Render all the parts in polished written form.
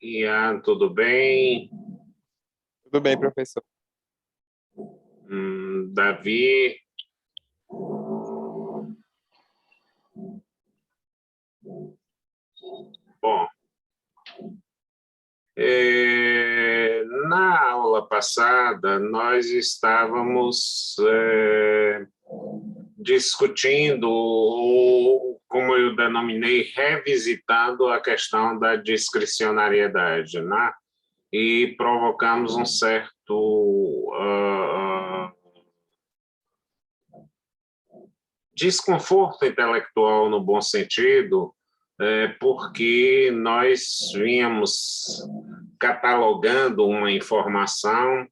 Ian, tudo bem? Tudo bem, professor. Davi, bom, na aula passada nós estávamos discutindo, ou, como eu denominei, revisitando a questão da discricionariedade, né? E provocamos um certo desconforto intelectual no bom sentido, porque nós vínhamos catalogando uma informação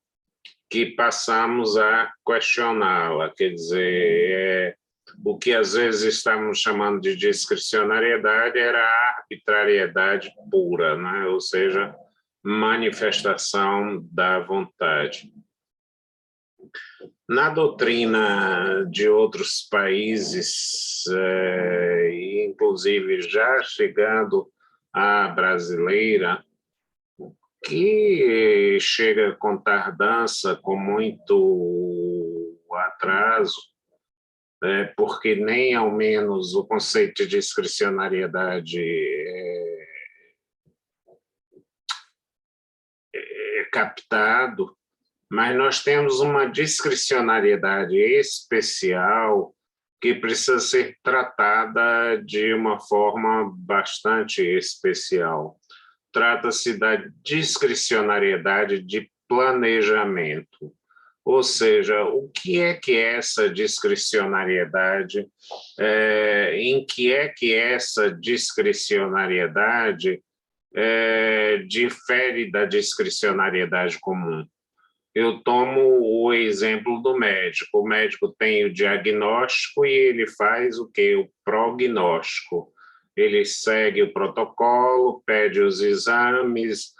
que passamos a questioná-la, quer dizer, o que às vezes estávamos chamando de discricionariedade era a arbitrariedade pura, né? Ou seja, manifestação da vontade. Na doutrina de outros países, inclusive já chegando à brasileira, que chega com tardança, com muito atraso, porque nem ao menos o conceito de discricionariedade é captado, mas nós temos uma discricionariedade especial que precisa ser tratada de uma forma bastante especial. Trata-se da discricionariedade de planejamento. Ou seja, o que é essa discricionariedade? Em que é essa discricionariedade difere da discricionariedade comum? Eu tomo o exemplo do médico. O médico tem o diagnóstico e ele faz o quê? O prognóstico. Ele segue o protocolo, pede os exames,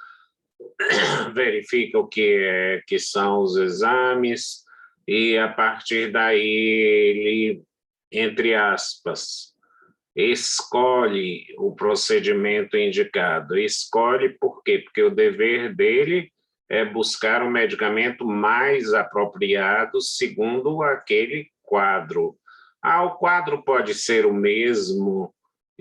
verifica o que são os exames e, a partir daí, ele, entre aspas, escolhe o procedimento indicado. Escolhe por quê? Porque o dever dele é buscar o medicamento mais apropriado segundo aquele quadro. O quadro pode ser o mesmo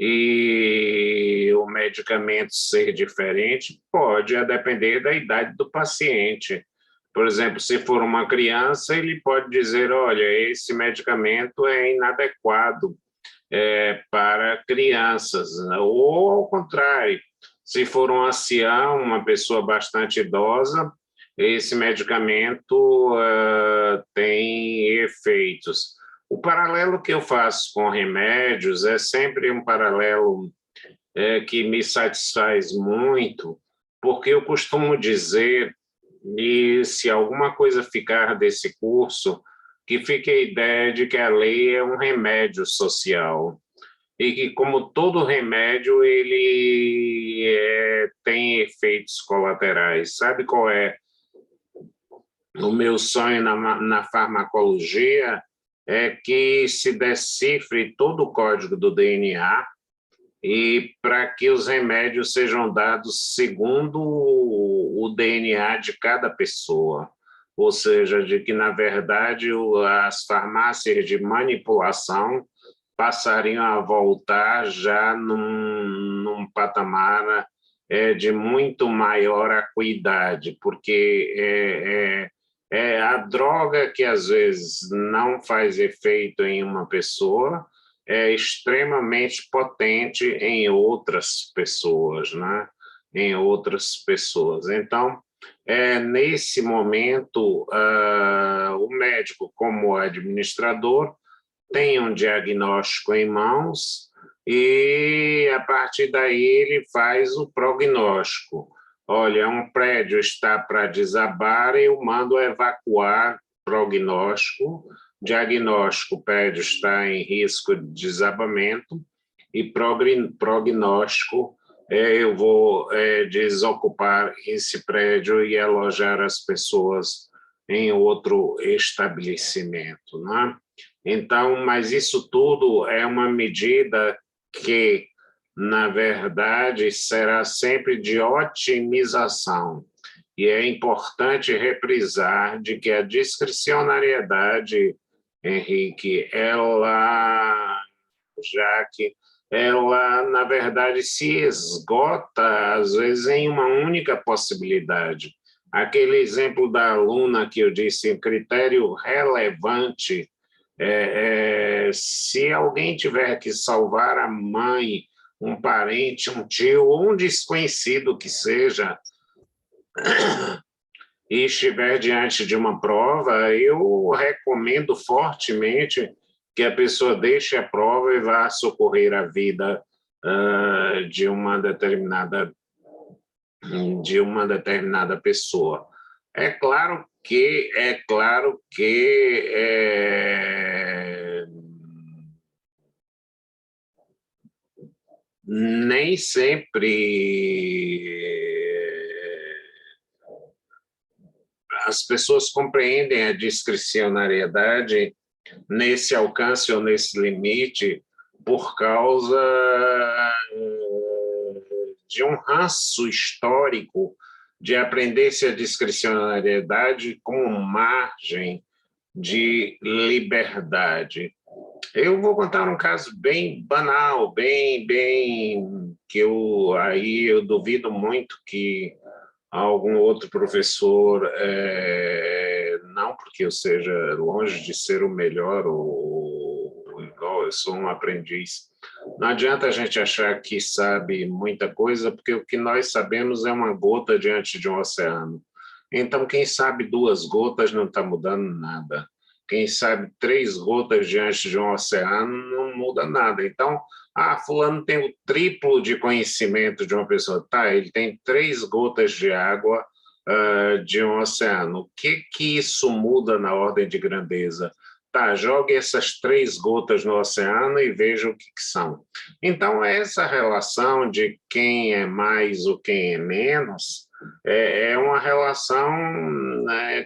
e o medicamento ser diferente? Pode, a depender da idade do paciente. Por exemplo, se for uma criança, ele pode dizer, olha, esse medicamento é inadequado para crianças, ou ao contrário, se for um ancião, uma pessoa bastante idosa, esse medicamento tem efeitos. O paralelo que eu faço com remédios é sempre um paralelo que me satisfaz muito, porque eu costumo dizer, e se alguma coisa ficar desse curso, que fique a ideia de que a lei é um remédio social e que, como todo remédio, ele tem efeitos colaterais. Sabe qual é o meu sonho na farmacologia? É que se decifre todo o código do DNA e para que os remédios sejam dados segundo o DNA de cada pessoa. Ou seja, de que, na verdade, as farmácias de manipulação passariam a voltar já num patamar de muito maior acuidade, porque a droga que às vezes não faz efeito em uma pessoa é extremamente potente em outras pessoas, né? Em outras pessoas. Então, nesse momento, o médico, como administrador, tem um diagnóstico em mãos e, a partir daí, ele faz o prognóstico. Olha, um prédio está para desabar, eu mando evacuar prognóstico. Diagnóstico, o prédio está em risco de desabamento, e prognóstico, eu vou desocupar esse prédio e alojar as pessoas em outro estabelecimento, né? Então, mas isso tudo é uma medida que, na verdade, será sempre de otimização. E é importante reprisar de que a discricionariedade, Henrique, já que ela, na verdade, se esgota, às vezes, em uma única possibilidade. Aquele exemplo da aluna que eu disse, um critério relevante, se alguém tiver que salvar a mãe, um parente, um tio, ou um desconhecido que seja, e estiver diante de uma prova, eu recomendo fortemente que a pessoa deixe a prova e vá socorrer a vida de uma determinada pessoa. É claro que nem sempre as pessoas compreendem a discricionariedade nesse alcance ou nesse limite por causa de um ranço histórico de aprender-se a discricionariedade como margem de liberdade. Eu vou contar um caso bem banal, bem que eu duvido muito que algum outro professor, não porque eu seja longe de ser o melhor ou igual, eu sou um aprendiz. Não adianta a gente achar que sabe muita coisa, porque o que nós sabemos é uma gota diante de um oceano. Então, quem sabe 2 gotas não está mudando nada. Quem sabe 3 gotas diante de um oceano não muda nada. Então, fulano tem o triplo de conhecimento de uma pessoa. Tá, ele tem 3 gotas de água de um oceano. O que isso muda na ordem de grandeza? Tá, jogue essas 3 gotas no oceano e veja o que são. Então, essa relação de quem é mais ou quem é menos é uma relação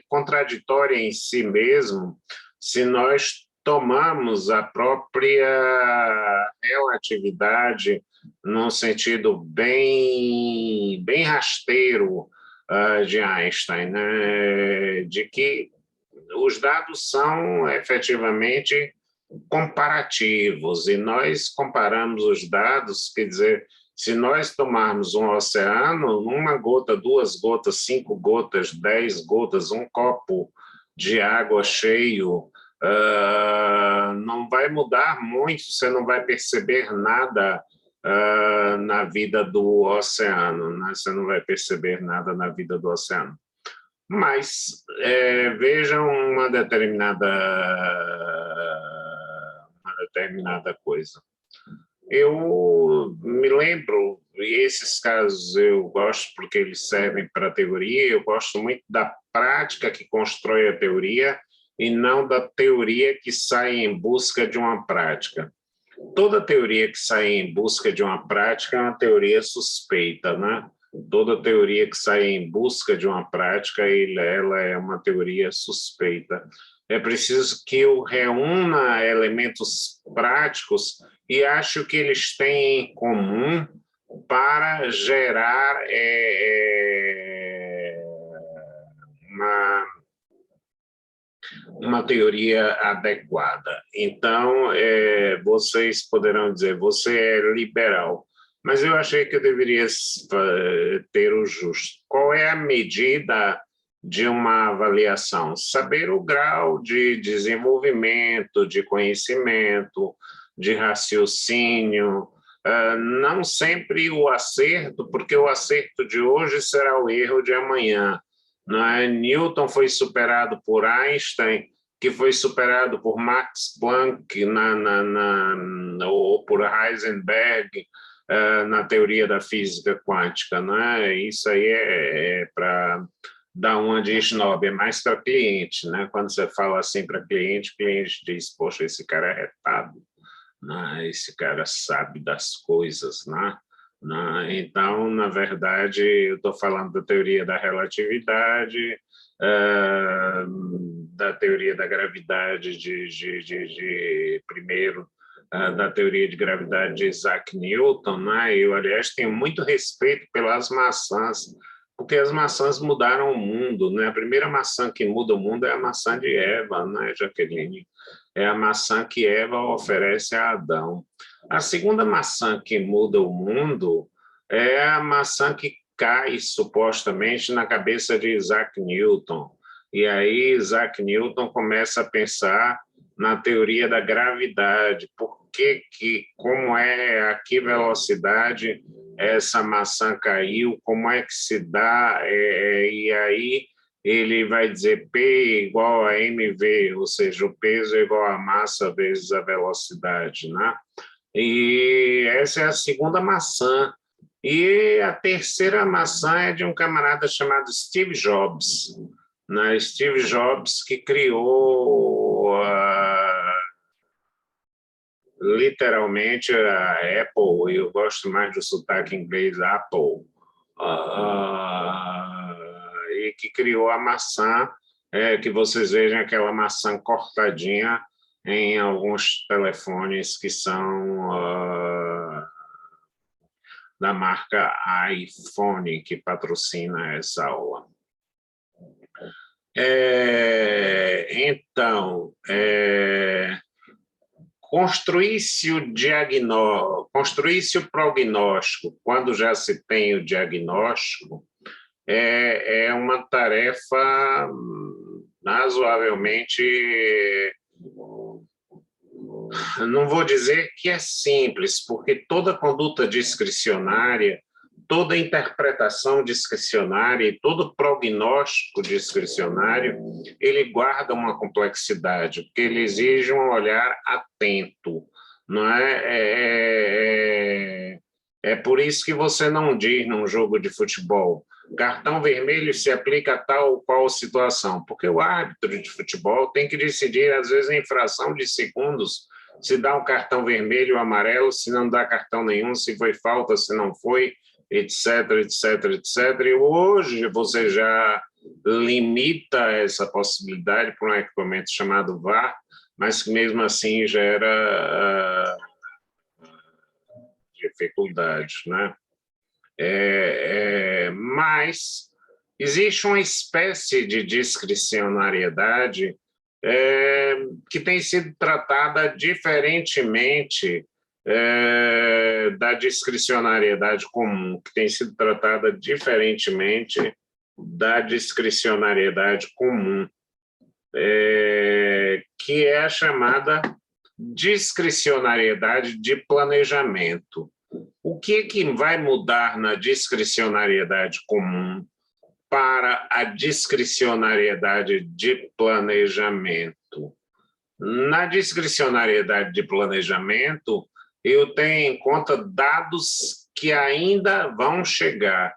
contraditória em si mesmo, se nós tomamos a própria relatividade num sentido bem rasteiro de Einstein, né? De que os dados são efetivamente comparativos e nós comparamos os dados, quer dizer, se nós tomarmos um oceano, 1 gota, 2 gotas, 5 gotas, 10 gotas, um copo de água cheio, não vai mudar muito, você não vai perceber nada na vida do oceano, né? Você não vai perceber nada na vida do oceano. Mas vejam uma determinada coisa. Eu me lembro, e esses casos eu gosto porque eles servem para a teoria, eu gosto muito da prática que constrói a teoria e não da teoria que sai em busca de uma prática. Toda teoria que sai em busca de uma prática é uma teoria suspeita, né? Toda teoria que sai em busca de uma prática, ela é uma teoria suspeita. É preciso que eu reúna elementos práticos e acho que eles têm em comum para gerar uma teoria adequada. Então, vocês poderão dizer, você é liberal, mas eu achei que eu deveria ter o justo. Qual é a medida de uma avaliação? Saber o grau de desenvolvimento, de conhecimento, de raciocínio, não sempre o acerto, porque o acerto de hoje será o erro de amanhã. Newton foi superado por Einstein, que foi superado por Max Planck ou por Heisenberg na teoria da física quântica. Isso aí é para dar uma de snob, é mais para cliente. Quando você fala assim para cliente, o cliente diz, poxa, esse cara é retado, esse cara sabe das coisas, Então, na verdade, eu estou falando da teoria da relatividade, da teoria da gravidade primeiro, da teoria de gravidade de Isaac Newton, né? Eu, aliás, tenho muito respeito pelas maçãs, porque as maçãs mudaram o mundo, né? A primeira maçã que muda o mundo é a maçã de Eva, né, Jaqueline? É a maçã que Eva oferece a Adão. A segunda maçã que muda o mundo é a maçã que cai, supostamente, na cabeça de Isaac Newton. E aí Isaac Newton começa a pensar na teoria da gravidade. Por que, como é, a que velocidade essa maçã caiu, como é que se dá, e aí ele vai dizer P igual a mv, ou seja, o peso é igual a massa vezes a velocidade, né? E essa é a segunda maçã. E a terceira maçã é de um camarada chamado Steve Jobs, né? Steve Jobs, que criou literalmente a Apple, e eu gosto mais do sotaque inglês, Apple, e que criou a maçã, que vocês vejam aquela maçã cortadinha em alguns telefones que são da marca iPhone, que patrocina essa aula. Então, construir-se o prognóstico quando já se tem o diagnóstico é uma tarefa razoavelmente, não vou dizer que é simples, porque toda conduta discricionária, toda interpretação discricionária e todo prognóstico discricionário, ele guarda uma complexidade, porque ele exige um olhar atento, não é? É por isso que você não diz num jogo de futebol, cartão vermelho se aplica a tal ou qual situação, porque o árbitro de futebol tem que decidir, às vezes, em fração de segundos, se dá um cartão vermelho ou amarelo, se não dá cartão nenhum, se foi falta, se não foi, etc, etc, etc. E hoje você já limita essa possibilidade por um equipamento chamado VAR, mas que mesmo assim gera dificuldades, né? Mas existe uma espécie de discricionariedade que tem sido tratada diferentemente da discricionariedade comum, que tem sido tratada diferentemente da discricionariedade comum, que é a chamada discricionariedade de planejamento. O que vai mudar na discricionariedade comum para a discricionariedade de planejamento? Na discricionariedade de planejamento, eu tenho em conta dados que ainda vão chegar.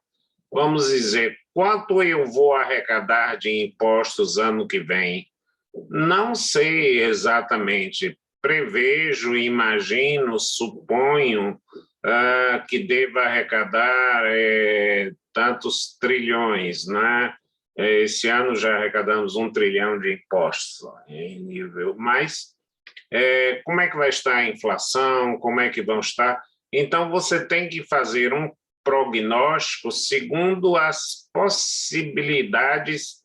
Vamos dizer, quanto eu vou arrecadar de impostos ano que vem? Não sei exatamente. Prevejo, imagino, suponho que deva arrecadar tantos trilhões, né? Esse ano já arrecadamos 1 trilhão de impostos em nível, mas como é que vai estar a inflação, como é que vão estar? Então, você tem que fazer um prognóstico segundo as possibilidades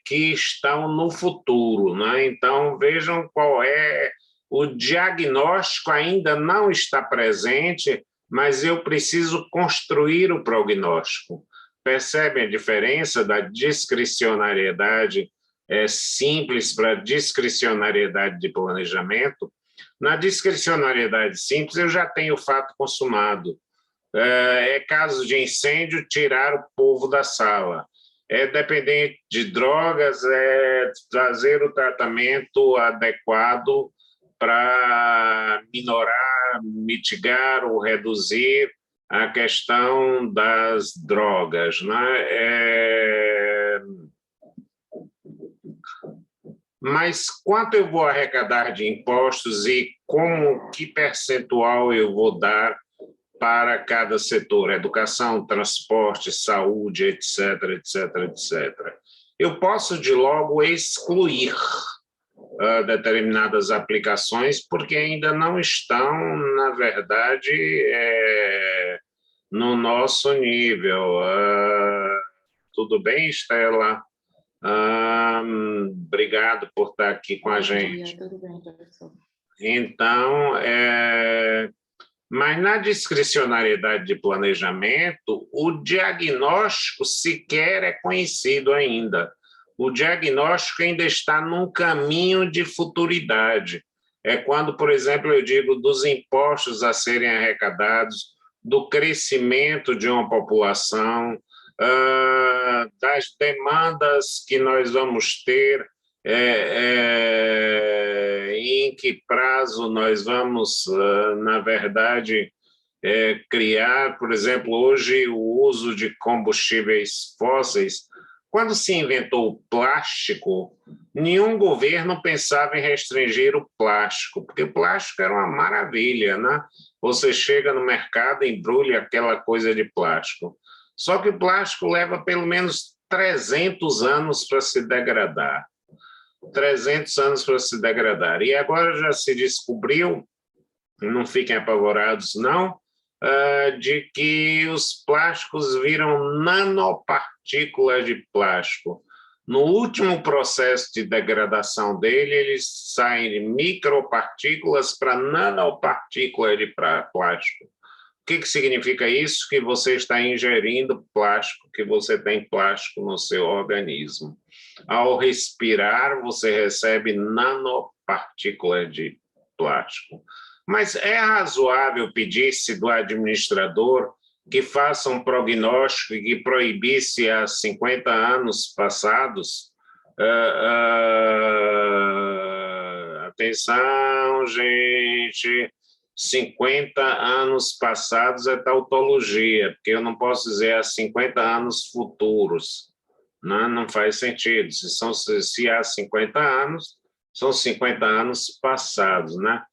que estão no futuro, né? Então, vejam qual é o diagnóstico, ainda não está presente, mas eu preciso construir o prognóstico. Percebem a diferença da discricionariedade simples para a discricionariedade de planejamento? Na discricionariedade simples, eu já tenho o fato consumado. Caso de incêndio, tirar o povo da sala. Dependente de drogas, trazer o tratamento adequado para minorar, mitigar ou reduzir a questão das drogas, né? Mas quanto eu vou arrecadar de impostos e que percentual eu vou dar para cada setor, educação, transporte, saúde, etc, etc, etc. Eu posso, de logo, excluir determinadas aplicações, porque ainda não estão, na verdade, no nosso nível. Tudo bem, Estela? Obrigado por estar aqui com a gente. Tudo bem, professor. Então, mas na discricionariedade de planejamento, o diagnóstico sequer é conhecido ainda. O diagnóstico ainda está num caminho de futuridade. É quando, por exemplo, eu digo dos impostos a serem arrecadados, do crescimento de uma população, das demandas que nós vamos ter, em que prazo nós vamos, na verdade, criar, por exemplo, hoje o uso de combustíveis fósseis. Quando se inventou o plástico, nenhum governo pensava em restringir o plástico, porque o plástico era uma maravilha, né? Você chega no mercado, embrulha aquela coisa de plástico. Só que o plástico leva pelo menos 300 anos para se degradar. 300 anos para se degradar. E agora já se descobriu, não fiquem apavorados não, de que os plásticos viram nanopartículas de plástico. No último processo de degradação dele, eles saem de micropartículas para nanopartículas de plástico. O que significa isso? Que você está ingerindo plástico, que você tem plástico no seu organismo. Ao respirar, você recebe nanopartículas de plástico. Mas é razoável pedir-se do administrador que faça um prognóstico e que proibisse há 50 anos passados? Atenção, gente, 50 anos passados é tautologia, porque eu não posso dizer há 50 anos futuros. Não faz sentido. Se há 50 anos, são 50 anos passados, né?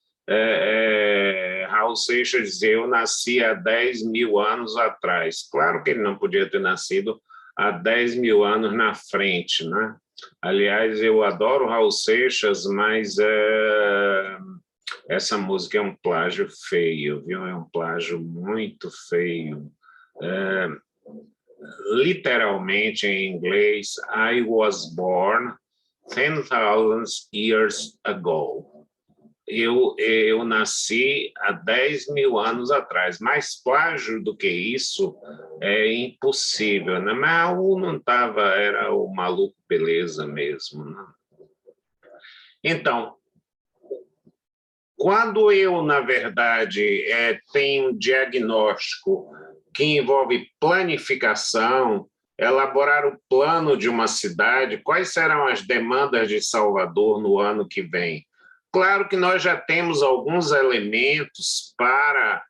Raul Seixas dizia, eu nasci há 10 mil anos atrás. Claro que ele não podia ter nascido há 10 mil anos na frente, né? Aliás, eu adoro Raul Seixas, mas essa música é um plágio feio, viu? É um plágio muito feio. Literalmente, em inglês, I was born 10,000 years ago. Eu nasci há 10 mil anos atrás. Mais plágio do que isso é impossível, né? Mas Raul não estava, era o maluco beleza mesmo, né? Então, quando eu, na verdade, tenho um diagnóstico que envolve planificação, elaborar o plano de uma cidade, quais serão as demandas de Salvador no ano que vem? Claro que nós já temos alguns elementos para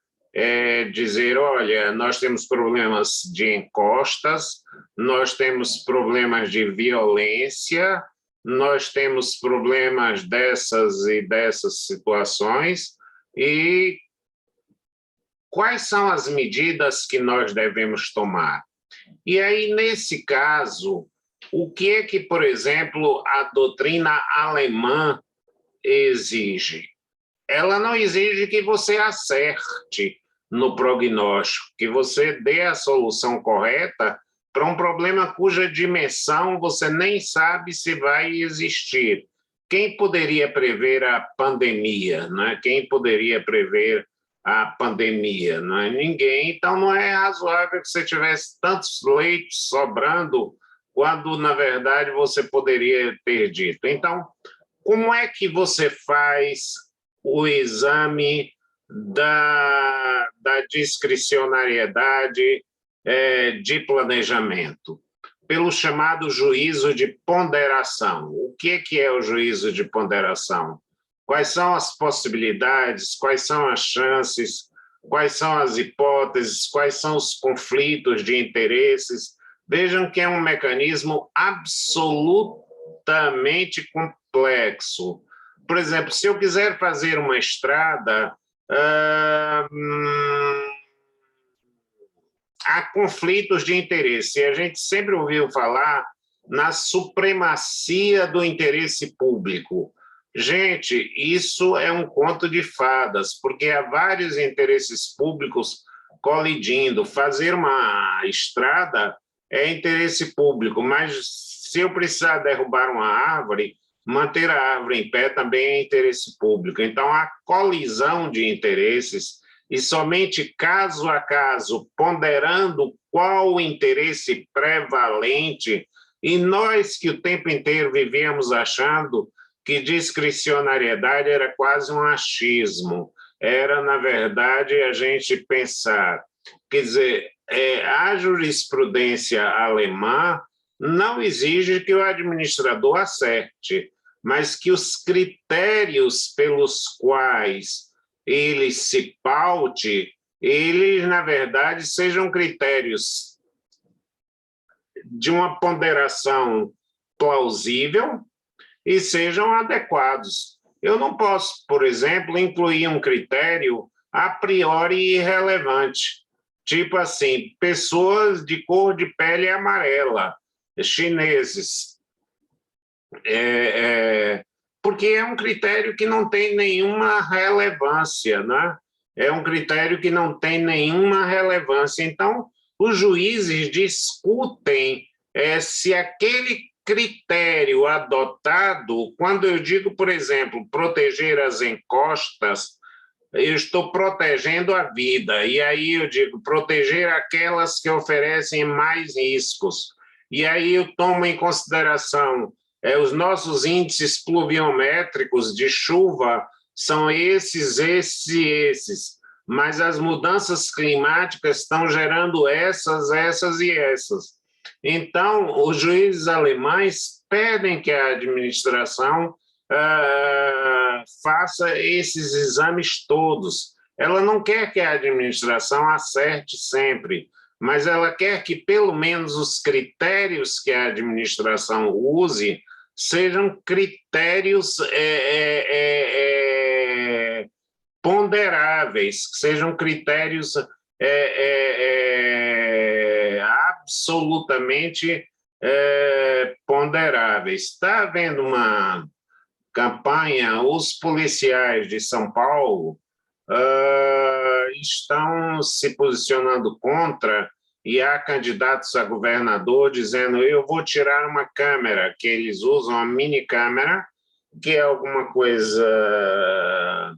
dizer, olha, nós temos problemas de encostas, nós temos problemas de violência, nós temos problemas dessas e dessas situações, e quais são as medidas que nós devemos tomar? E aí, nesse caso, o que é que, por exemplo, a doutrina alemã exige? Ela não exige que você acerte no prognóstico, que você dê a solução correta para um problema cuja dimensão você nem sabe se vai existir. Quem poderia prever a pandemia, né? Quem poderia prever a pandemia? Não é ninguém. Então, não é razoável que você tivesse tantos leitos sobrando quando, na verdade, você poderia ter dito. Então, como é que você faz o exame da discricionariedade de planejamento? Pelo chamado juízo de ponderação. O que é o juízo de ponderação? Quais são as possibilidades, quais são as chances, quais são as hipóteses, quais são os conflitos de interesses? Vejam que é um mecanismo absolutamente complexo. Por exemplo, se eu quiser fazer uma estrada, há conflitos de interesse. E a gente sempre ouviu falar na supremacia do interesse público. Gente, isso é um conto de fadas, porque há vários interesses públicos colidindo. Fazer uma estrada é interesse público, mas se eu precisar derrubar uma árvore, manter a árvore em pé também é interesse público. Então, há colisão de interesses e somente caso a caso, ponderando qual o interesse prevalente, e nós que o tempo inteiro vivíamos achando que discricionariedade era quase um achismo, era, na verdade, a gente pensar, quer dizer, a jurisprudência alemã não exige que o administrador acerte, mas que os critérios pelos quais ele se paute, eles, na verdade, sejam critérios de uma ponderação plausível e sejam adequados. Eu não posso, por exemplo, incluir um critério a priori irrelevante, tipo assim, pessoas de cor de pele amarela, chineses, porque é um critério que não tem nenhuma relevância, né? É um critério que não tem nenhuma relevância. Então, os juízes discutem se aquele critério adotado, quando eu digo, por exemplo, proteger as encostas, eu estou protegendo a vida, e aí eu digo proteger aquelas que oferecem mais riscos. E aí eu tomo em consideração os nossos índices pluviométricos de chuva são esses, mas as mudanças climáticas estão gerando essas e essas. Então, os juízes alemães pedem que a administração faça esses exames todos. Ela não quer que a administração acerte sempre, mas ela quer que, pelo menos, os critérios que a administração use sejam critérios ponderáveis, que sejam critérios absolutamente ponderáveis. Está havendo uma campanha, os policiais de São Paulo estão se posicionando contra, e há candidatos a governador dizendo eu vou tirar uma câmera, que eles usam, a mini câmera, que é alguma coisa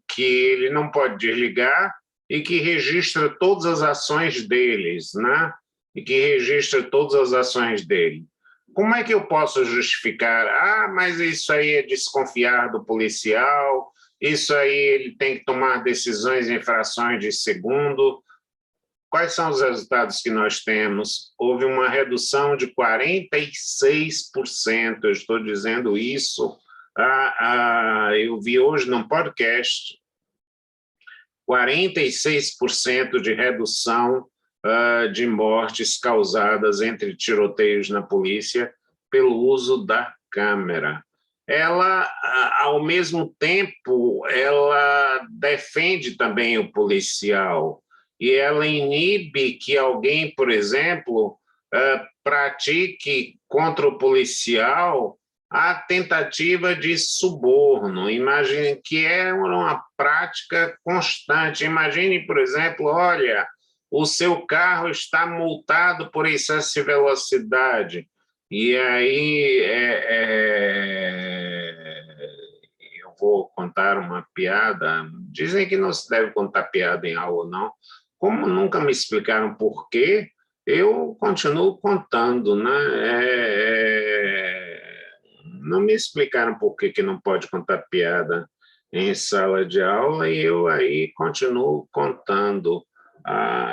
que ele não pode desligar e que registra todas as ações deles, né? E que registra todas as ações dele. Como é que eu posso justificar? Mas isso aí é desconfiar do policial, isso aí ele tem que tomar decisões em frações de segundo. Quais são os resultados que nós temos? Houve uma redução de 46%, eu estou dizendo isso. Eu vi hoje num podcast, 46% de redução de mortes causadas entre tiroteios na polícia pelo uso da câmera. Ela, ao mesmo tempo, ela defende também o policial e ela inibe que alguém, por exemplo, pratique contra o policial a tentativa de suborno. Imagine que é uma prática constante. Imagine, por exemplo, olha, o seu carro está multado por excesso de velocidade. E aí eu vou contar uma piada. Dizem que não se deve contar piada em aula, não. Como nunca me explicaram por quê, eu continuo contando, né? Não me explicaram por que não pode contar piada em sala de aula e eu aí continuo contando.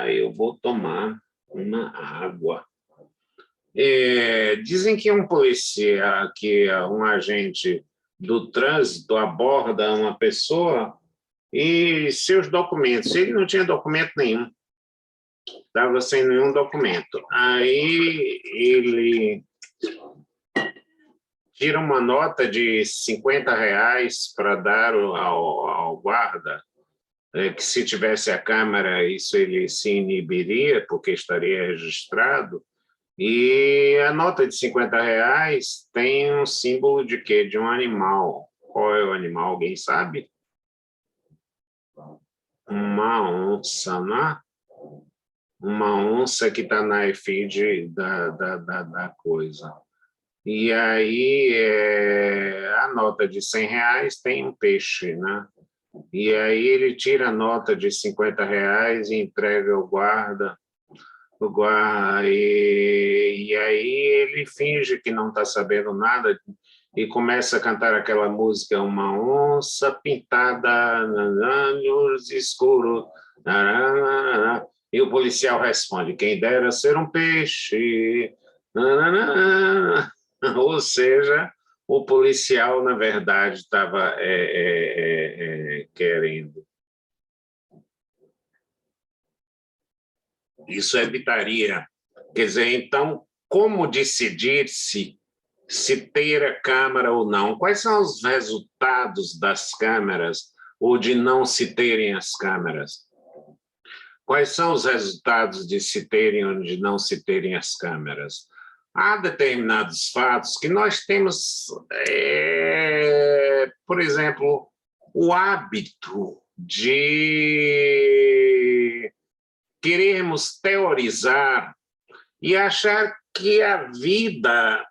Eu vou tomar uma água. Dizem que um policial, que um agente do trânsito aborda uma pessoa e seus documentos, ele não tinha documento nenhum, estava sem nenhum documento. Aí ele tira uma nota de R$ 50 para dar ao guarda, que se tivesse a câmera, isso ele se inibiria, porque estaria registrado, E a nota de R$ 50 tem um símbolo de quê? De um animal. Qual é o animal? Alguém sabe? Uma onça, né? Uma onça que está na efígie da coisa. E aí, a nota de R$ 100 tem um peixe, né? E aí ele tira a nota de R$ 50 e entrega ao guarda, e aí ele finge que não está sabendo nada e começa a cantar aquela música, uma onça pintada no escuro. E o policial responde, quem dera ser um peixe. Ou seja, o policial, na verdade, estava querendo. Isso evitaria. Quer dizer, então, como decidir se ter a câmara ou não? Quais são os resultados das câmaras ou de não se terem as câmaras? Quais são os resultados de se terem ou de não se terem as câmaras? Há determinados fatos que nós temos, por exemplo, o hábito de queremos teorizar e achar que a vida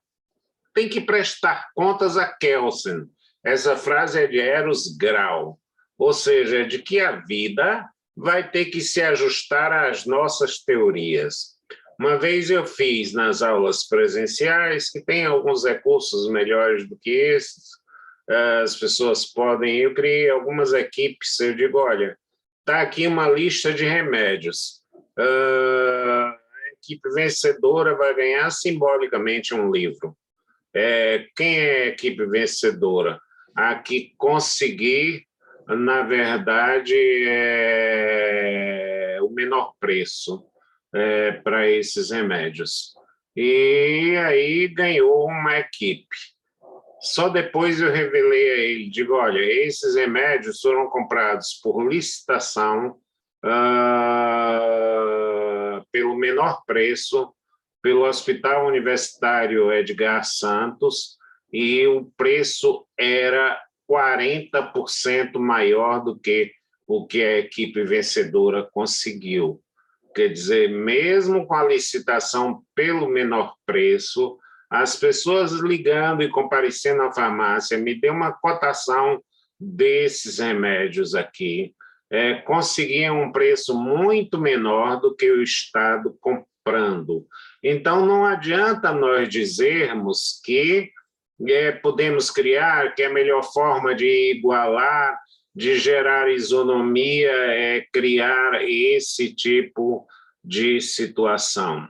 tem que prestar contas a Kelsen. Essa frase é de Eros Grau, ou seja, de que a vida vai ter que se ajustar às nossas teorias. Uma vez eu fiz nas aulas presenciais, que tem alguns recursos melhores do que esses, as pessoas podem, eu criei algumas equipes, eu digo, olha, está aqui uma lista de remédios, a equipe vencedora vai ganhar simbolicamente um livro. Quem é a equipe vencedora? A que conseguir, na verdade, o menor preço para esses remédios. E aí ganhou uma equipe. Só depois eu revelei a ele, digo, olha, esses remédios foram comprados por licitação, pelo menor preço, pelo Hospital Universitário Edgar Santos, e o preço era 40% maior do que o que a equipe vencedora conseguiu. Quer dizer, mesmo com a licitação pelo menor preço, as pessoas ligando e comparecendo à farmácia, me deu uma cotação desses remédios aqui, conseguiam um preço muito menor do que o Estado comprando. Então, não adianta nós dizermos que podemos criar, que a melhor forma de igualar, de gerar isonomia, é criar esse tipo de situação.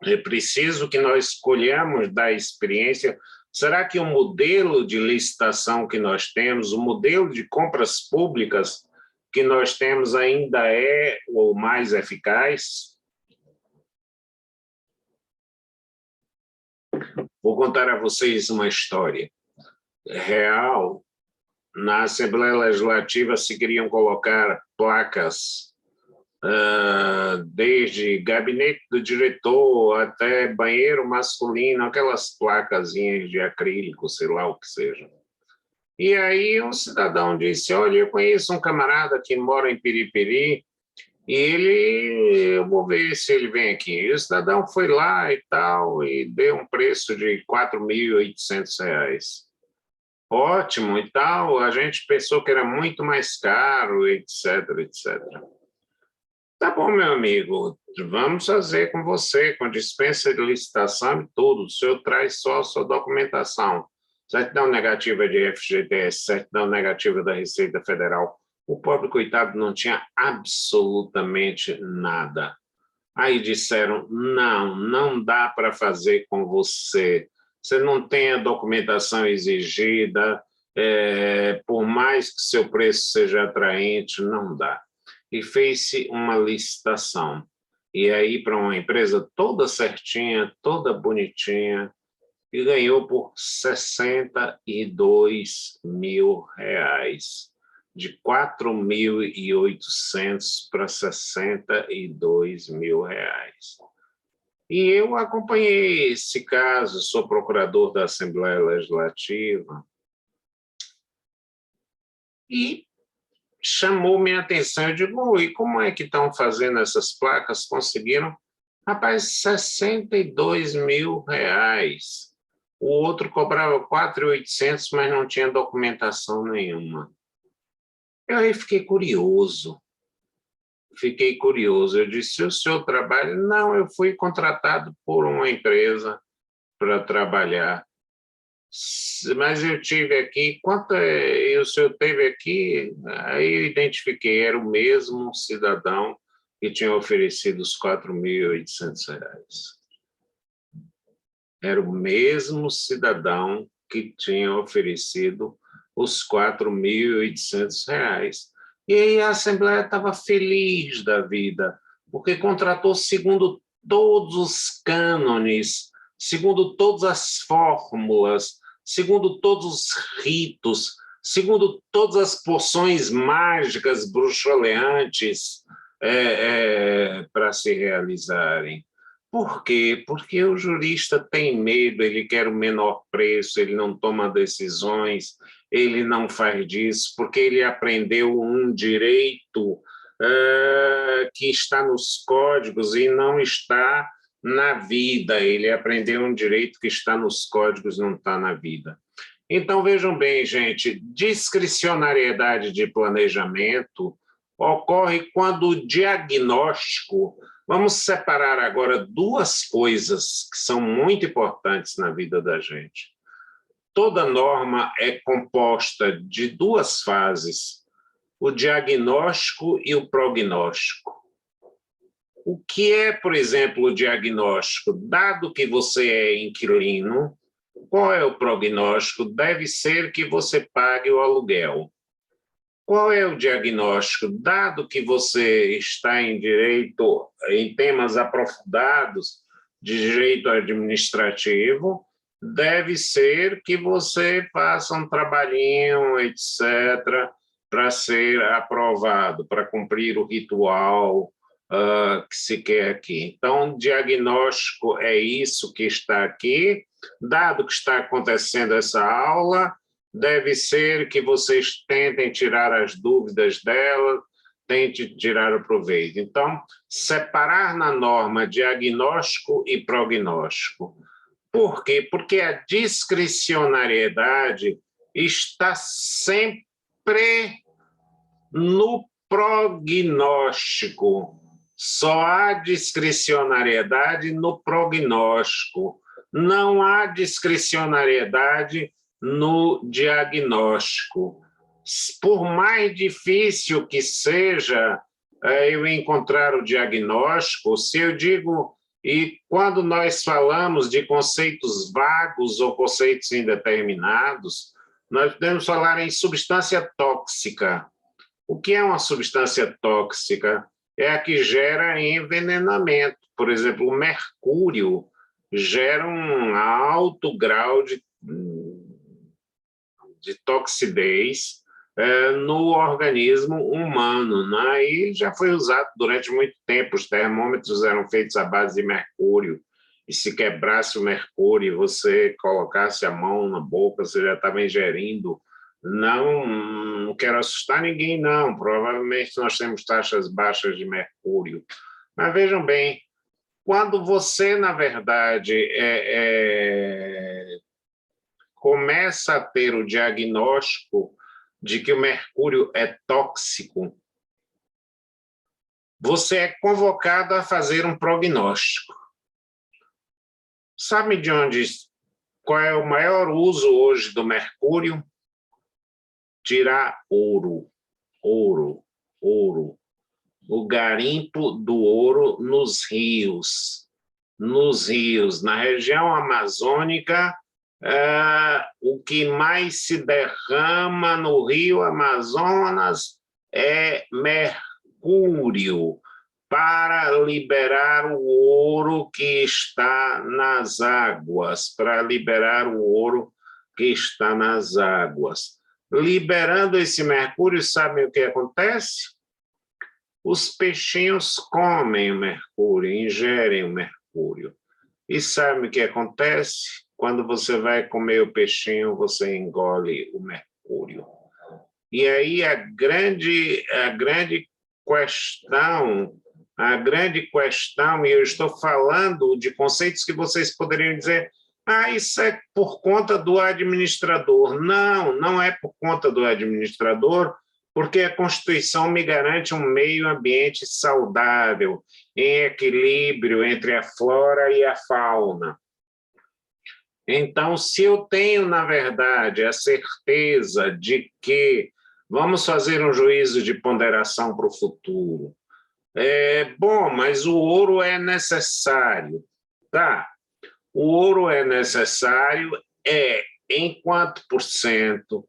É preciso que nós escolhamos da experiência. Será que o modelo de licitação que nós temos, o modelo de compras públicas que nós temos ainda é o mais eficaz? Vou contar a vocês uma história real. Na Assembleia Legislativa se queriam colocar placas, desde gabinete do diretor até banheiro masculino, aquelas placazinhas de acrílico, sei lá o que seja. E aí um cidadão disse, olha, eu conheço um camarada que mora em Piripiri, e eu vou ver se ele vem aqui. E o cidadão foi lá e tal, e deu um preço de R$ 4.800. Ótimo e tal, a gente pensou que era muito mais caro, etc, etc. Tá bom, meu amigo, vamos fazer com você, com dispensa de licitação e tudo. O senhor traz só a sua documentação. Certidão negativa de FGTS, certidão negativa da Receita Federal. O pobre coitado não tinha absolutamente nada. Aí disseram, não dá para fazer com você. Você não tem a documentação exigida, por mais que seu preço seja atraente, não dá. E fez-se uma licitação. E aí, para uma empresa toda certinha, toda bonitinha, e ganhou por R$ 62 mil, de 4.800 para R$ 62 mil. E eu acompanhei esse caso, sou procurador da Assembleia Legislativa, e chamou minha atenção. Eu digo, e como é que estão fazendo essas placas? Conseguiram? Rapaz, R$ 62.000. O outro cobrava 4.800, mas não tinha documentação nenhuma. Eu aí fiquei curioso. Eu disse, o senhor trabalha? Não, eu fui contratado por uma empresa para trabalhar. Mas eu tive aqui, o senhor teve aqui? Aí eu identifiquei, era o mesmo cidadão que tinha oferecido os R$ 4.800. Era o mesmo cidadão que tinha oferecido os R$ 4.800. E aí a Assembleia estava feliz da vida, porque contratou segundo todos os cânones, segundo todas as fórmulas, segundo todos os ritos, segundo todas as poções mágicas bruxoleantes para se realizarem. Por quê? Porque o jurista tem medo, ele quer o menor preço, ele não toma decisões, ele não faz disso, porque ele aprendeu um direito que está nos códigos e não está na vida. Ele aprendeu um direito que está nos códigos, não está na vida. Então, vejam bem, gente, discricionariedade de planejamento ocorre quando o diagnóstico. Vamos separar agora duas coisas que são muito importantes na vida da gente. Toda norma é composta de duas fases, o diagnóstico e o prognóstico. O que é, por exemplo, o diagnóstico? Dado que você é inquilino, qual é o prognóstico? Deve ser que você pague o aluguel. Qual é o diagnóstico? Dado que você está em direito, em temas aprofundados de direito administrativo, deve ser que você faça um trabalhinho, etc., para ser aprovado, para cumprir o ritual que se quer aqui. Então, diagnóstico é isso que está aqui. Dado que está acontecendo essa aula, deve ser que vocês tentem tirar as dúvidas dela, tentem tirar o proveito. Então, separar na norma diagnóstico e prognóstico. Por quê? Porque a discricionariedade está sempre no prognóstico. Só há discricionariedade no prognóstico. Não há discricionariedade no diagnóstico. Por mais difícil que seja eu encontrar o diagnóstico, se eu digo, e quando nós falamos de conceitos vagos ou conceitos indeterminados, nós podemos falar em substância tóxica. O que é uma substância tóxica? É a que gera envenenamento. Por exemplo, o mercúrio gera um alto grau de toxidez no organismo humano, né? E já foi usado durante muito tempo. Os termômetros eram feitos à base de mercúrio, e se quebrasse o mercúrio e você colocasse a mão na boca, você já estava ingerindo. Não quero assustar ninguém, não. Provavelmente nós temos taxas baixas de mercúrio. Mas vejam bem, quando você, na verdade, começa a ter o diagnóstico de que o mercúrio é tóxico, você é convocado a fazer um prognóstico. Sabe qual é o maior uso hoje do mercúrio? Tirar ouro. O garimpo do ouro nos rios. Na região amazônica, o que mais se derrama no Rio Amazonas é mercúrio, para liberar o ouro que está nas águas, Liberando esse mercúrio, sabe o que acontece? Os peixinhos comem o mercúrio, ingerem o mercúrio. mercúrio. E sabe o que acontece? Quando você vai comer o peixinho, você engole o mercúrio. E aí a grande questão, e eu estou falando de conceitos que vocês poderiam dizer, isso é por conta do administrador. Não, não é por conta do administrador, porque a Constituição me garante um meio ambiente saudável, em equilíbrio entre a flora e a fauna. Então, se eu tenho, na verdade, a certeza de que vamos fazer um juízo de ponderação para o futuro, bom, mas o ouro é necessário, tá? O ouro é necessário, em quanto por cento?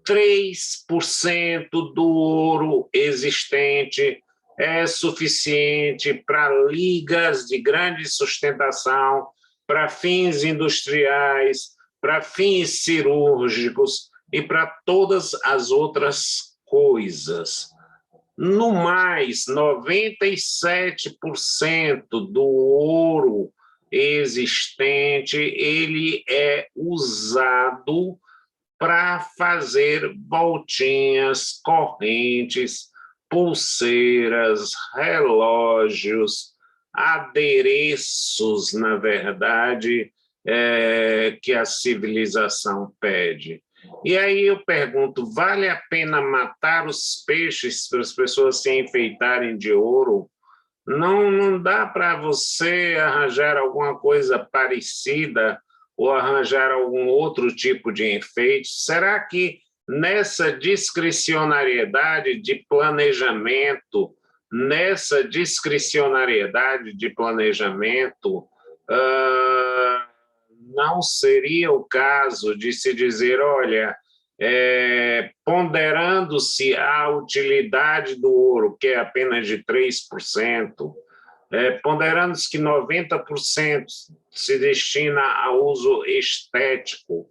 3% do ouro existente é suficiente para ligas de grande sustentação, para fins industriais, para fins cirúrgicos e para todas as outras coisas. No mais, 97% do ouro existente ele é usado para fazer voltinhas, correntes, pulseiras, relógios, adereços, na verdade, que a civilização pede. E aí eu pergunto, vale a pena matar os peixes para as pessoas se enfeitarem de ouro? Não dá para você arranjar alguma coisa parecida ou arranjar algum outro tipo de enfeite? Será que nessa discricionariedade de planejamento, não seria o caso de se dizer, olha, ponderando-se a utilidade do ouro, que é apenas de 3%, ponderando-se que 90% se destina a uso estético,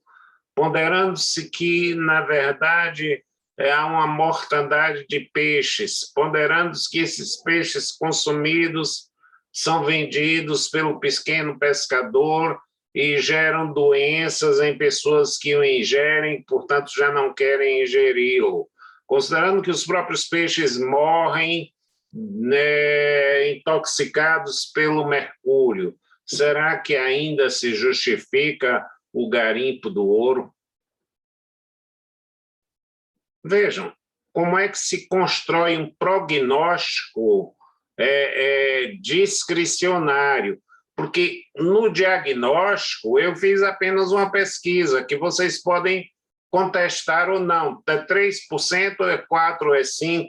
ponderando-se que, na verdade, há uma mortandade de peixes, ponderando-se que esses peixes consumidos são vendidos pelo pequeno pescador e geram doenças em pessoas que o ingerem, portanto, já não querem ingeri-lo. Considerando que os próprios peixes morrem, né, intoxicados pelo mercúrio, será que ainda se justifica o garimpo do ouro? Vejam, como é que se constrói um prognóstico discricionário, porque no diagnóstico eu fiz apenas uma pesquisa que vocês podem contestar ou não. É 3%, é 4%, é 5%,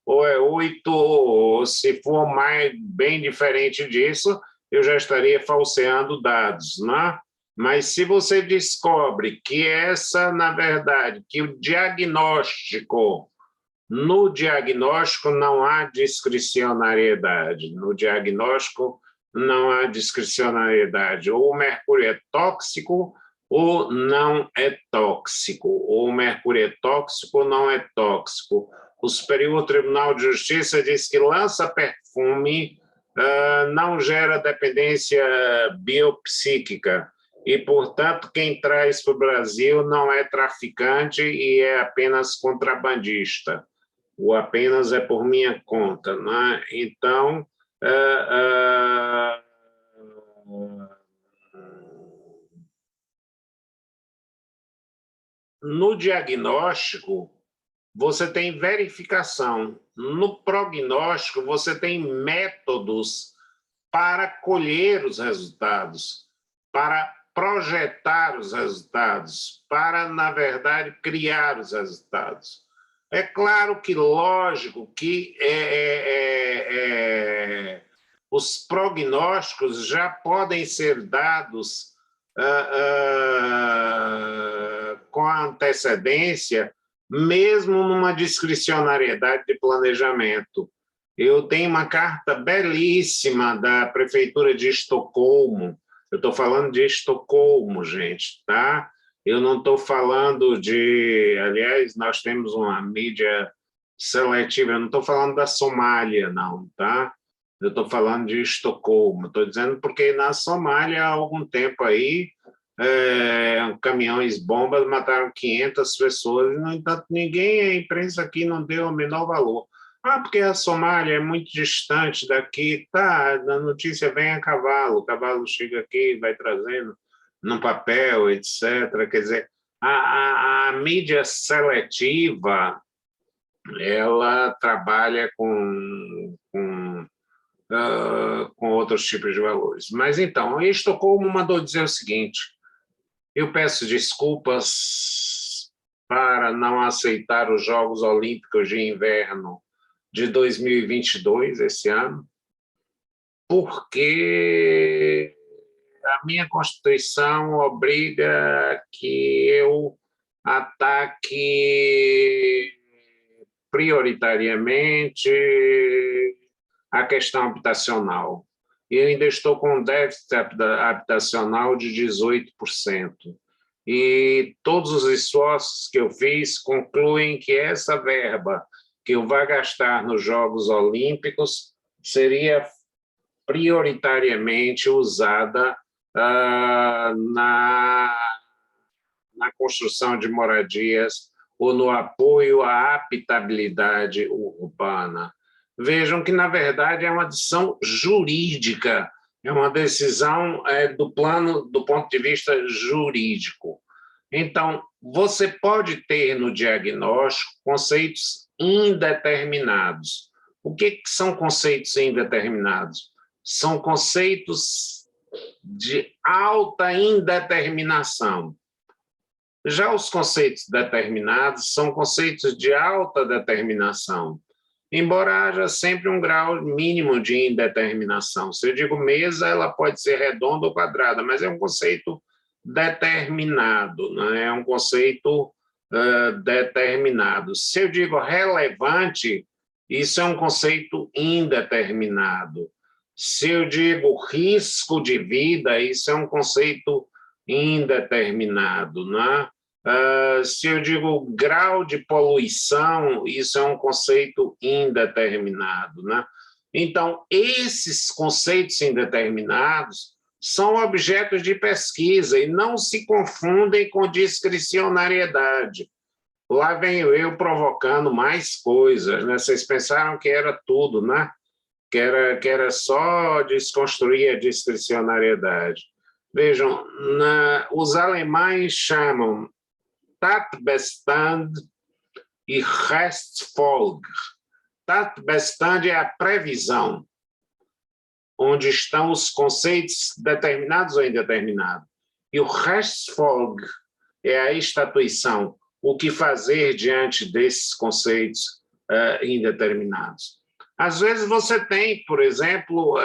ou é 8%, ou se for mais bem diferente disso, eu já estaria falseando dados, né? Mas se você descobre que na verdade, que o diagnóstico, no diagnóstico não há discricionariedade, no diagnóstico não há discricionariedade, ou o mercúrio é tóxico ou não é tóxico, ou o mercúrio é tóxico ou não é tóxico. O Superior Tribunal de Justiça diz que lança-perfume não gera dependência biopsíquica, e, portanto, quem traz para o Brasil não é traficante e é apenas contrabandista. O apenas é por minha conta, né? Então, no diagnóstico, você tem verificação. No prognóstico, você tem métodos para colher os resultados, para projetar os resultados, para, na verdade, criar os resultados. É claro que, lógico, que os prognósticos já podem ser dados com antecedência, mesmo numa discricionariedade de planejamento. Eu tenho uma carta belíssima da Prefeitura de Estocolmo. Eu estou falando de Estocolmo, gente, tá? Eu não estou falando de... Aliás, nós temos uma mídia seletiva, eu não estou falando da Somália, não, tá? Eu estou falando de Estocolmo. Estou dizendo porque na Somália, há algum tempo aí, caminhões bombas mataram 500 pessoas, e, no entanto, ninguém, a imprensa aqui não deu o menor valor. Ah, porque a Somália é muito distante daqui, tá, a notícia vem a cavalo, o cavalo chega aqui, vai trazendo no papel, etc. Quer dizer, a mídia seletiva, ela trabalha com outros tipos de valores. Mas então, Estocolmo mandou dizer o seguinte: eu peço desculpas para não aceitar os Jogos Olímpicos de Inverno de 2022, esse ano, porque a minha Constituição obriga que eu ataque prioritariamente a questão habitacional. E eu ainda estou com um déficit habitacional de 18%. E todos os esforços que eu fiz concluem que essa verba que eu vou gastar nos Jogos Olímpicos seria prioritariamente usada na construção de moradias ou no apoio à habitabilidade urbana. Vejam que, na verdade, é uma decisão jurídica, é uma decisão do ponto de vista jurídico. Então, você pode ter no diagnóstico conceitos indeterminados. O que são conceitos indeterminados? São conceitos de alta indeterminação. Já os conceitos determinados são conceitos de alta determinação, embora haja sempre um grau mínimo de indeterminação. Se eu digo mesa, ela pode ser redonda ou quadrada, mas é um conceito determinado, né? É um conceito determinado. Se eu digo relevante, isso é um conceito indeterminado. Se eu digo risco de vida, isso é um conceito indeterminado, né? Se eu digo grau de poluição, isso é um conceito indeterminado, né? Então, esses conceitos indeterminados são objetos de pesquisa e não se confundem com discricionariedade. Lá venho eu provocando mais coisas, né? Vocês pensaram que era tudo, né? Que era só desconstruir a discricionariedade. Vejam, os alemães chamam Tatbestand e Rechtsfolge. Tatbestand é a previsão, onde estão os conceitos determinados ou indeterminados. E o Rechtsfolge é a estatuição, o que fazer diante desses conceitos indeterminados. Às vezes você tem, por exemplo,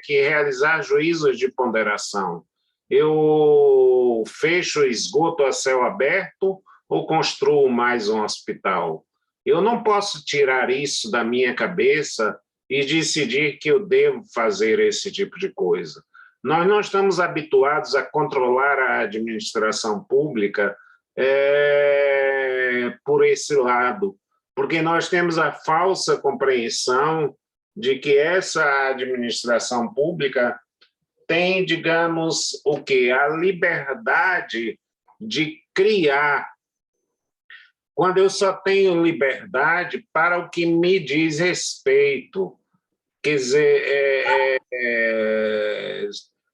que realizar juízos de ponderação. Eu fecho esgoto a céu aberto ou construo mais um hospital? Eu não posso tirar isso da minha cabeça e decidir que eu devo fazer esse tipo de coisa. Nós não estamos habituados a controlar a administração pública por esse lado, porque nós temos a falsa compreensão de que essa administração pública tem, digamos, o quê? A liberdade de criar, quando eu só tenho liberdade para o que me diz respeito. Quer dizer,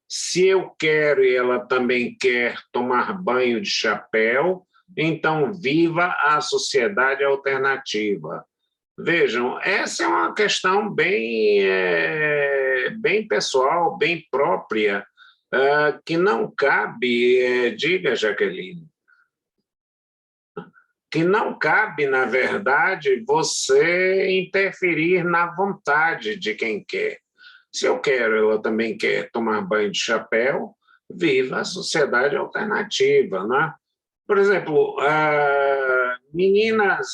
se eu quero e ela também quer tomar banho de chapéu, então viva a sociedade alternativa. Vejam, essa é uma questão bem pessoal, bem própria, que não cabe, diga, Jaqueline, que não cabe, na verdade, você interferir na vontade de quem quer. Se eu quero, ela também quer tomar banho de chapéu, viva a sociedade alternativa, né? Por exemplo, meninas,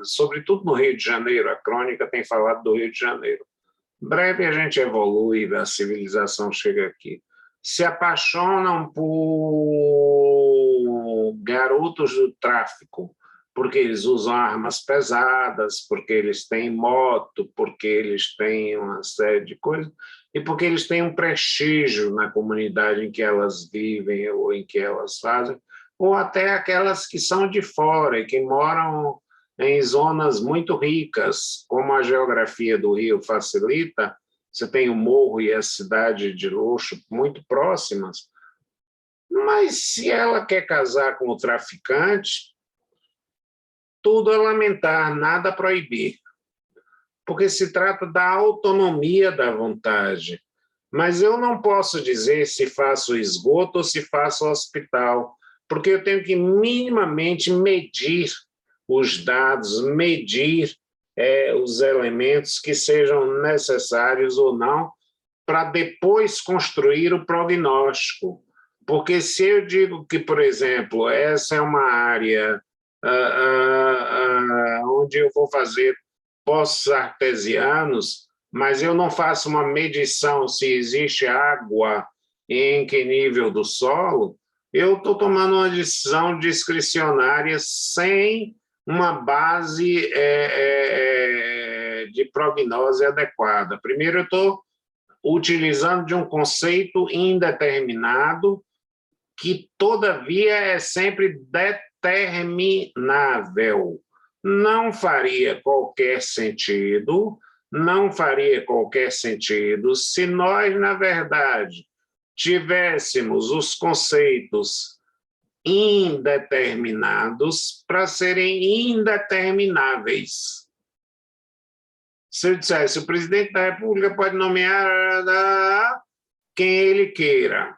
sobretudo no Rio de Janeiro, a crônica tem falado do Rio de Janeiro. Em breve a gente evolui, a civilização chega aqui. Se apaixonam por garotos do tráfico, porque eles usam armas pesadas, porque eles têm moto, porque eles têm uma série de coisas, e porque eles têm um prestígio na comunidade em que elas vivem ou em que elas fazem, ou até aquelas que são de fora e que moram em zonas muito ricas, como a geografia do Rio facilita, você tem o morro e a cidade de luxo muito próximas, mas se ela quer casar com o traficante, tudo a lamentar, nada a proibir, porque se trata da autonomia da vontade. Mas eu não posso dizer se faço esgoto ou se faço hospital, porque eu tenho que minimamente medir os dados, medir os elementos que sejam necessários ou não, para depois construir o prognóstico. Porque se eu digo que, por exemplo, essa é uma área onde eu vou fazer poços artesianos, mas eu não faço uma medição se existe água em que nível do solo, eu estou tomando uma decisão discricionária sem uma base de prognose adequada. Primeiro, eu estou utilizando de um conceito indeterminado que, todavia, é sempre determinável. Não faria qualquer sentido, se nós, na verdade, tivéssemos os conceitos indeterminados para serem indetermináveis. Se eu dissesse, o presidente da República pode nomear quem ele queira.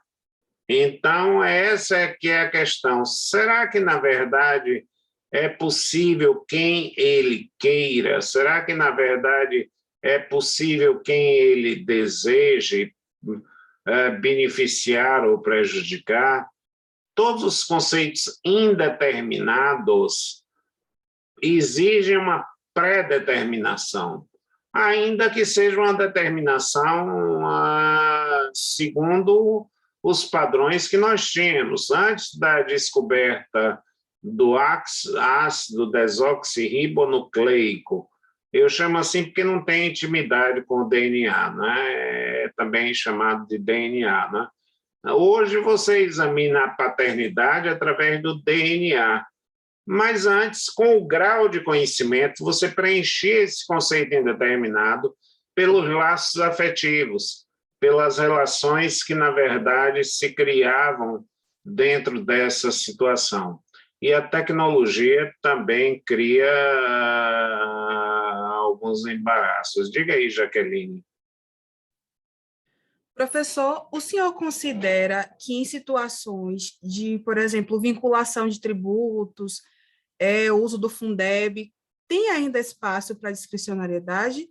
Então, essa é que é a questão. Será que, na verdade, é possível quem ele queira? Será que, na verdade, é possível quem ele deseje beneficiar ou prejudicar? Todos os conceitos indeterminados exigem uma pré-determinação, ainda que seja uma determinação segundo os padrões que nós tínhamos. Antes da descoberta do ácido desoxirribonucleico, eu chamo assim porque não tem intimidade com o DNA, né? É também chamado de DNA, né? Hoje você examina a paternidade através do DNA, mas antes, com o grau de conhecimento, você preenchia esse conceito indeterminado pelos laços afetivos, pelas relações que, na verdade, se criavam dentro dessa situação. E a tecnologia também cria alguns embaraços. Diga aí, Jaqueline. Professor, o senhor considera que em situações de, por exemplo, vinculação de tributos, o uso do Fundeb, tem ainda espaço para discricionariedade?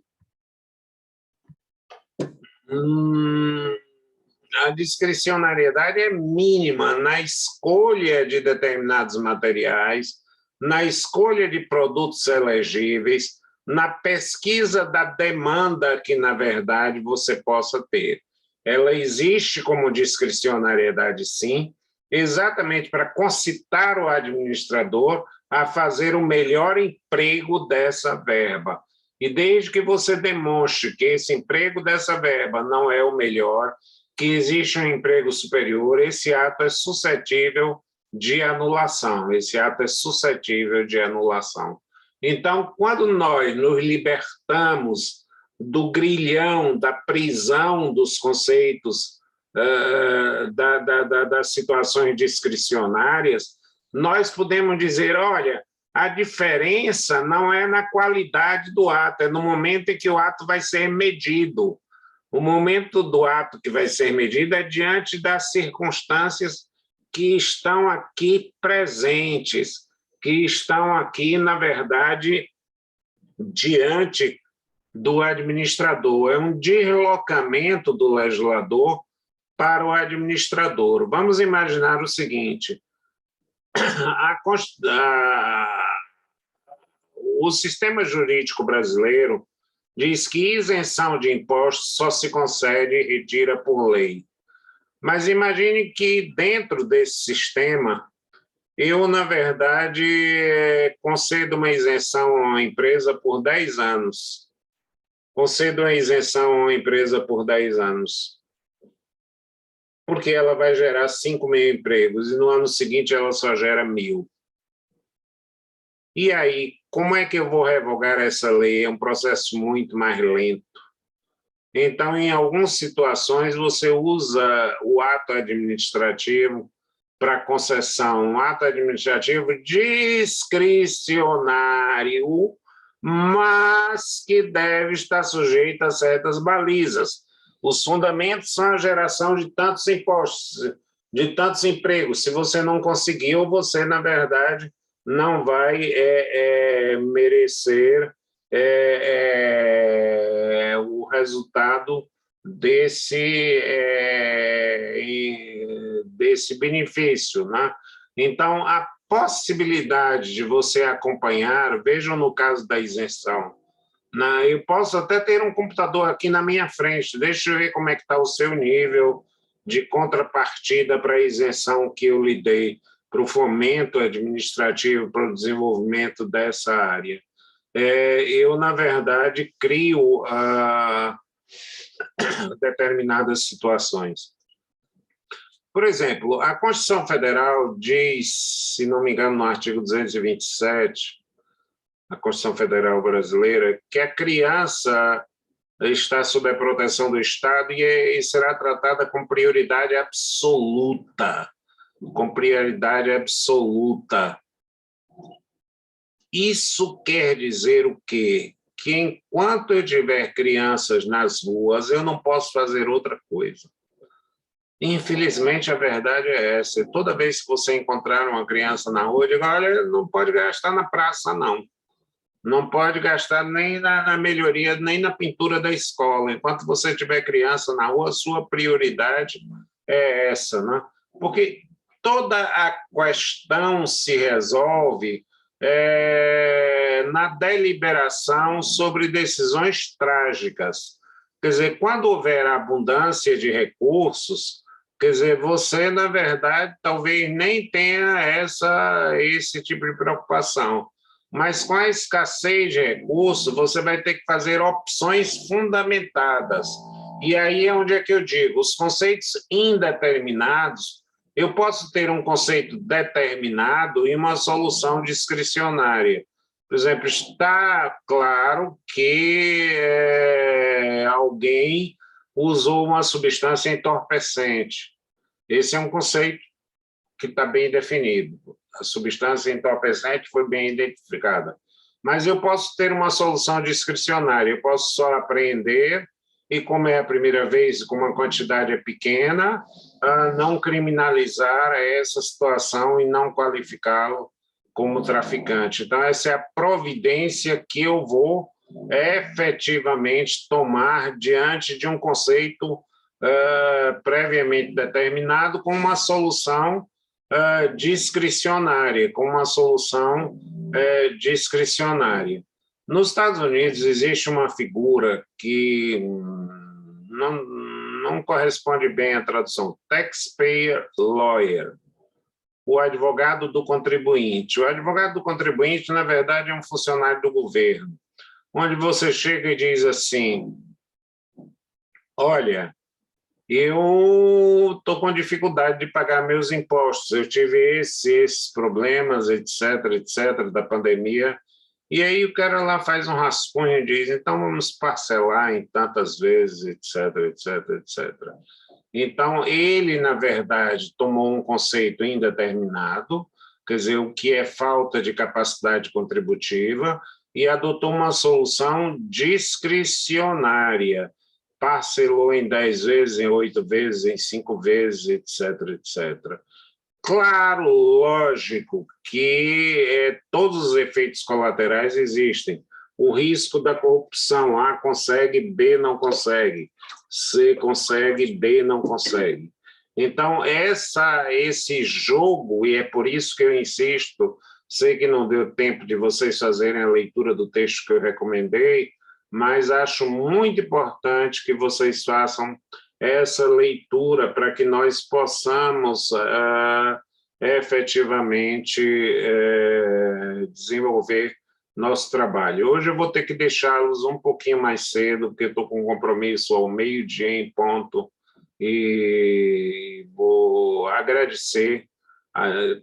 A discricionariedade é mínima na escolha de determinados materiais, na escolha de produtos elegíveis, na pesquisa da demanda que, na verdade, você possa ter. Ela existe como discricionariedade, sim, exatamente para concitar o administrador a fazer o melhor emprego dessa verba. E desde que você demonstre que esse emprego dessa verba não é o melhor, que existe um emprego superior, esse ato é suscetível de anulação, Então, quando nós nos libertamos do grilhão, da prisão dos conceitos das situações discricionárias, nós podemos dizer, olha, a diferença não é na qualidade do ato, é no momento em que o ato vai ser medido. O momento do ato que vai ser medido é diante das circunstâncias que estão aqui presentes, que estão aqui, na verdade, diante do administrador. É um deslocamento do legislador para o administrador. Vamos imaginar o seguinte: o sistema jurídico brasileiro diz que isenção de impostos só se concede e retira por lei. Mas imagine que, dentro desse sistema, Eu, na verdade, concedo uma isenção a uma empresa por 10 anos. Concedo uma isenção a uma empresa por 10 anos. Porque ela vai gerar 5.000 empregos e no ano seguinte ela só gera 1.000. E aí, como é que eu vou revogar essa lei? É um processo muito mais lento. Então, em algumas situações, você usa o ato administrativo para concessão, um ato administrativo discricionário, mas que deve estar sujeito a certas balizas. Os fundamentos são a geração de tantos impostos, de tantos empregos. Se você não conseguiu, você, na verdade, não vai merecer o resultado desse benefício, né? Então, a possibilidade de você acompanhar, vejam no caso da isenção, né? Eu posso até ter um computador aqui na minha frente, deixa eu ver como é que está o seu nível de contrapartida para a isenção que eu lhe dei, para o fomento administrativo, para o desenvolvimento dessa área. Eu, na verdade, crio determinadas situações. Por exemplo, a Constituição Federal diz, se não me engano, no artigo 227, a Constituição Federal brasileira, que a criança está sob a proteção do Estado e será tratada com prioridade absoluta. Com prioridade absoluta. Isso quer dizer o quê? Que enquanto eu tiver crianças nas ruas, eu não posso fazer outra coisa. Infelizmente, a verdade é essa. Toda vez que você encontrar uma criança na rua, eu digo, olha, não pode gastar na praça, não. Não pode gastar nem na melhoria, nem na pintura da escola. Enquanto você tiver criança na rua, sua prioridade é essa, né? Porque toda a questão se resolve na deliberação sobre decisões trágicas. Quer dizer, quando houver abundância de recursos, quer dizer, você, na verdade, talvez nem tenha esse tipo de preocupação. Mas com a escassez de recursos, você vai ter que fazer opções fundamentadas. E aí é onde é que eu digo, os conceitos indeterminados, eu posso ter um conceito determinado e uma solução discricionária. Por exemplo, está claro que alguém usou uma substância entorpecente. Esse é um conceito que está bem definido. A substância entorpecente foi bem identificada. Mas eu posso ter uma solução discricionária, eu posso só apreender e, como é a primeira vez, com uma quantidade pequena, não criminalizar essa situação e não qualificá-lo como traficante. Então, essa é a providência que eu vou efetivamente tomar diante de um conceito previamente determinado com uma solução discricionária, com uma solução discricionária. Nos Estados Unidos existe uma figura que não corresponde bem à tradução, taxpayer lawyer, o advogado do contribuinte. O advogado do contribuinte, na verdade, é um funcionário do governo, onde você chega e diz assim, olha, eu estou com dificuldade de pagar meus impostos, eu tive esses problemas, etc., da pandemia, e aí o cara lá faz um rascunho e diz, então vamos parcelar em tantas vezes, etc. Então, ele, na verdade, tomou um conceito indeterminado, quer dizer, o que é falta de capacidade contributiva, e adotou uma solução discricionária, parcelou em 10 vezes, em 8 vezes, em 5 vezes, etc. Claro, lógico que todos os efeitos colaterais existem. O risco da corrupção, A consegue, B não consegue, C consegue, D não consegue. Então, esse jogo, e é por isso que eu insisto, sei que não deu tempo de vocês fazerem a leitura do texto que eu recomendei, mas acho muito importante que vocês façam essa leitura para que nós possamos efetivamente desenvolver nosso trabalho. Hoje eu vou ter que deixá-los um pouquinho mais cedo, porque estou com um compromisso ao meio-dia em ponto, e vou agradecer,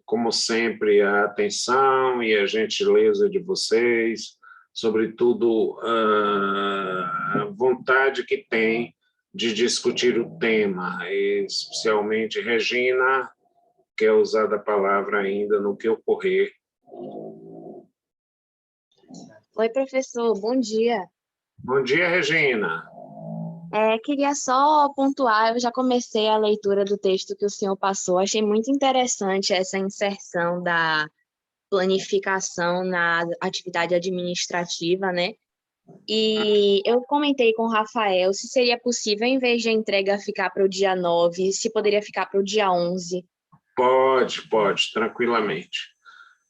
como sempre, a atenção e a gentileza de vocês, sobretudo a vontade que tem de discutir o tema, especialmente Regina, que é usada a palavra ainda no que ocorrer. Oi, professor, bom dia. Bom dia, Regina. Queria só pontuar, eu já comecei a leitura do texto que o senhor passou, achei muito interessante essa inserção da planificação na atividade administrativa, né? E eu comentei com o Rafael se seria possível, em vez de a entrega ficar para o dia 9, se poderia ficar para o dia 11. Pode, tranquilamente.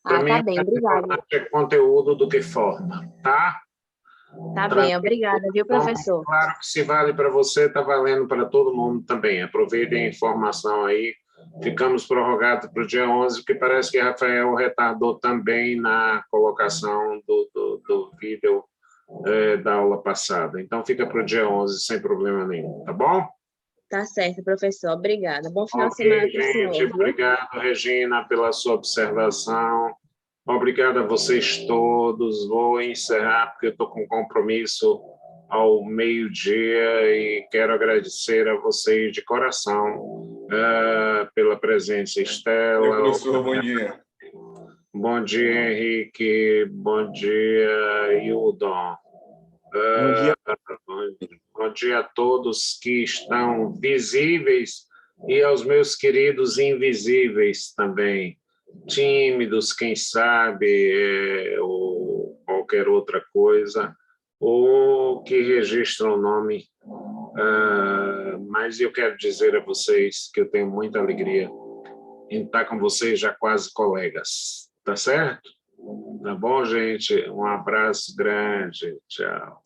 Para mim, Tá bem, obrigada. é conteúdo do que forma, tá? Tá bem, obrigada, viu, professor? Claro que se vale para você, está valendo para todo mundo também. Aproveitem a informação aí. Ficamos prorrogados para o dia 11, porque parece que Rafael retardou também na colocação do vídeo da aula passada. Então, fica para o dia 11, sem problema nenhum, tá bom? Tá certo, professor, obrigada. Bom final de semana para o senhor, gente, viu? obrigado, Regina, pela sua observação. Obrigado a vocês todos. Vou encerrar, porque eu estou com compromisso ao meio-dia e quero agradecer a vocês de coração pela presença, Estela. Oi, professor, bom dia. Bom dia, Henrique. Bom dia, Hildon. Bom dia. Bom dia a todos que estão visíveis e aos meus queridos invisíveis também, tímidos, quem sabe, ou qualquer outra coisa, ou que registram o nome. Mas eu quero dizer a vocês que eu tenho muita alegria em estar com vocês já quase colegas, tá certo? Tá bom, gente? Um abraço grande, tchau.